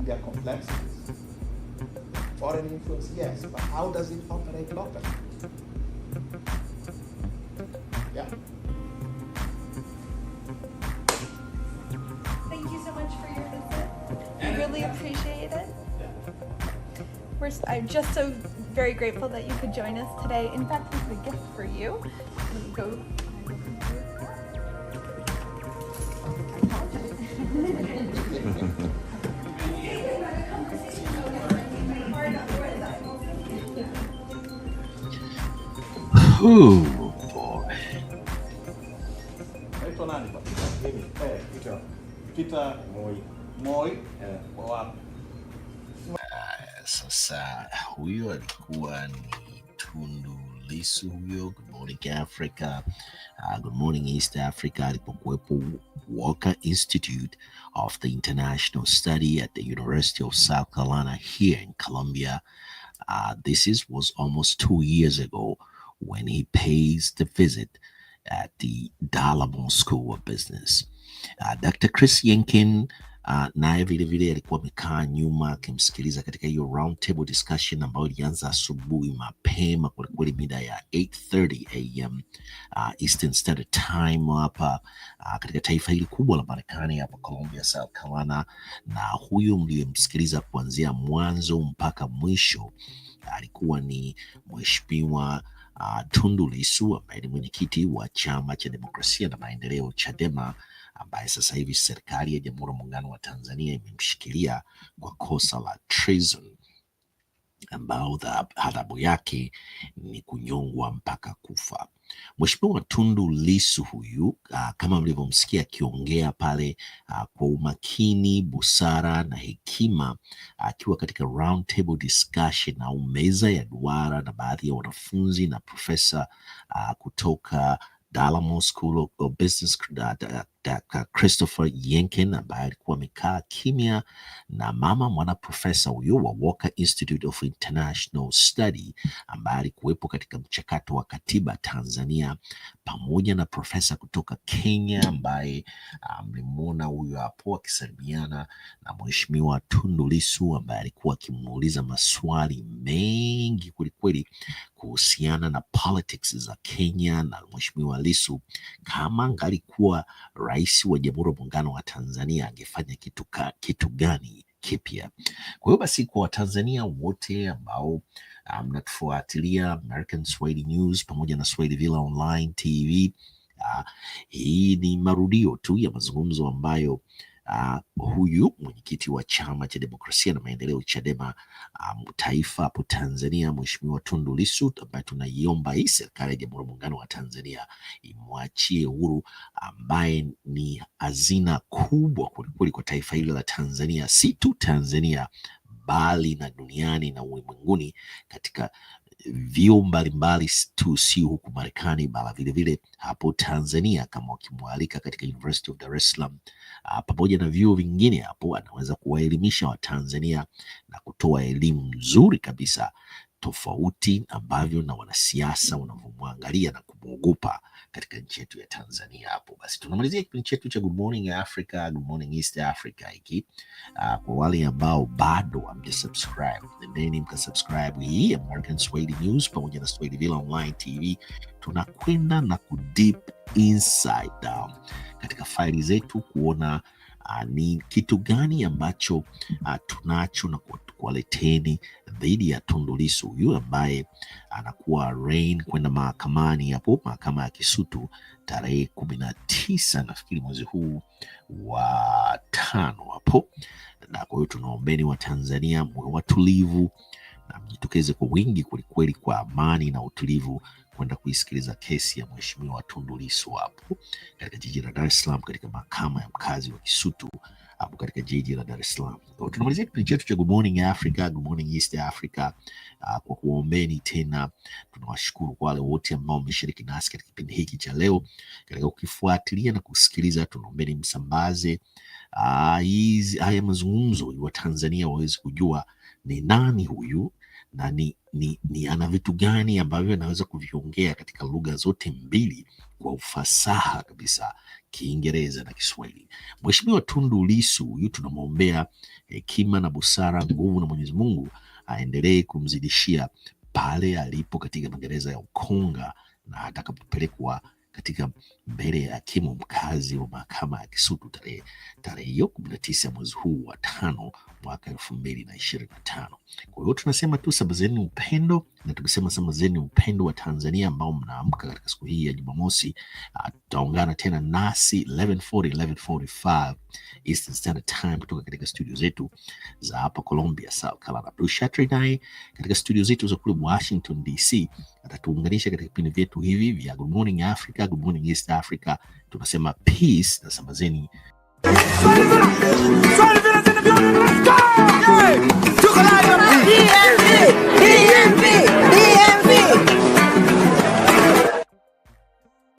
their complexities. Foreign influence, yes, but how does it operate locally? Yeah. Thank you so much for your visit. We really appreciate it. I'm just so very grateful that you could join us today. In fact, we have a gift for you. Let me go. Oh boy. Naitwa nani bwana? Mimi. Peter Moi. Kwa wapi? Sasa huyo alikuwa ni Tundu Lissu huyo. Good morning Africa. Good morning East Africa. Alipokuwepo Walker Institute of the International Study at the University of South Carolina here in Columbia. This was almost 2 years ago when he pays the visit at the Dalamo School of Business. Dr. Chris Yenkin naye vile vile alikuwa amekaa nyuma akimsikiliza katika hiyo round table discussion ambayo ilianza asubuhi mapema kwelikweli, mida ya 8:30 am Eastern Standard Time hapa katika taifa hili kubwa la Marekani hapa Columbia, South Carolina. Na huyu mliyemsikiliza kuanzia mwanzo mpaka mwisho alikuwa ni Mheshimiwa Tundu Lissu ambaye ni mwenyekiti wa Chama cha Demokrasia na Maendeleo Chadema, ambaye sasa hivi serikali ya Jamhuri ya Muungano wa Tanzania imemshikilia kwa kosa la treason, ambao adhabu yake ni kunyongwa mpaka kufa. Mheshimiwa Tundu Lissu huyu kama mlivyomsikia akiongea pale kwa umakini, busara na hekima, akiwa katika round table discussion au meza ya duara na baadhi ya wanafunzi na profesa kutoka Dalamo School of Business, Christopher Yenkin ambaye alikuwa amekaa kimya, na mama mwana profesa huyo wa Walker Institute of International Study ambaye alikuwepo katika mchakato wa katiba Tanzania, pamoja na profesa kutoka Kenya ambaye mlimuona huyo hapo akisalimiana na Mheshimiwa Tundu Lissu ambaye alikuwa akimuuliza maswali mengi kwelikweli kuhusiana na politics za Kenya. Na Mheshimiwa Lissu kama angalikuwa rais wa Jamhuri ya Muungano wa Tanzania angefanya kitu gani kipya. Kwa hiyo basi, kwa Watanzania wote ambao mnatufuatilia American Swahili News pamoja na Swahili Villa Online TV, hii ni marudio tu ya mazungumzo ambayo huyu mwenyekiti wa Chama cha Demokrasia na Maendeleo Chadema taifa hapo Tanzania, Mheshimiwa Tundu Lissu, ambaye tunaiomba hii serikali ya Jamhuri ya Muungano wa Tanzania imwachie huru, ambaye ni hazina kubwa kwelikweli kwa taifa hili la Tanzania, si tu Tanzania bali na duniani na ulimwenguni, katika vyuo mbalimbali tu, si huku Marekani bali vile vile hapo Tanzania. Kama ukimwalika katika University of Dar es Salaam pamoja na vyuo vingine hapo, anaweza kuwaelimisha Watanzania na kutoa elimu nzuri kabisa, tofauti ambavyo na wanasiasa wanavyomwangalia na kumwogopa katika nchi yetu ya Tanzania. Hapo basi tunamalizia kipindi chetu cha Good Morning Africa, Good Morning East Africa hiki. Kwa wale ambao bado hamjasubscribe, nendeni mkasubscribe hii American Swahili News pamoja na Swahili Villa Online TV. Tunakwenda na kudeep inside down katika faili zetu kuona ni kitu gani ambacho tunacho na kuwaleteni dhidi ya Tundu Lissu huyu ambaye anakuwa arraigned kwenda mahakamani hapo, mahakama ya Kisutu tarehe 19 nafikiri mwezi huu wa 5 hapo. Na kwa hiyo tunaombeni wa Tanzania mwe watulivu na mjitokeze kwa wingi kwelikweli, kwa amani na utulivu, kwenda kuisikiliza kesi ya Mheshimiwa Tundu Lissu hapo katika jiji la Dar es Salaam, katika mahakama ya mkazi wa Kisutu hapo katika jiji la Dar es Salaam. Tunamalizia kipindi chetu cha Good Morning Africa, Good Morning East Africa kwa kuombeni tena. Tunawashukuru kwa wale wote ambao wameshiriki nasi katika kipindi hiki cha leo, katika ukifuatilia na kusikiliza. Tunaombeni msambaze haya mazungumzo wa Tanzania waweze kujua ni nani huyu na ni ana vitu gani ambavyo anaweza kuviongea katika lugha zote mbili kwa ufasaha kabisa, Kiingereza na Kiswahili. Mheshimiwa Tundu Lissu, huyu tunamwombea hekima na busara, nguvu na Mwenyezi Mungu aendelee kumzidishia pale alipo katika magereza ya Ukonga na atakapopelekwa katika mbele ya hakimu mkazi wa mahakama ya Kisutu tarehe hiyo 19 mwezi huu wa 5 mwaka 2025. Kwa hiyo tunasema tu sambazeni upendo, na tukisema sambazeni upendo wa Tanzania ambao mnaamka katika siku hii ya Jumamosi. Tutaungana tena nasi 11:45 Eastern Standard Time kutoka katika studio zetu za hapa Columbia, South Carolina. Abdul Shatri naye katika studio zetu za kule Washington DC atatuunganisha katika vipindi vyetu hivi vya Good Morning Africa, Good Morning East Africa. Tunasema peace na sambazeni. Let's go!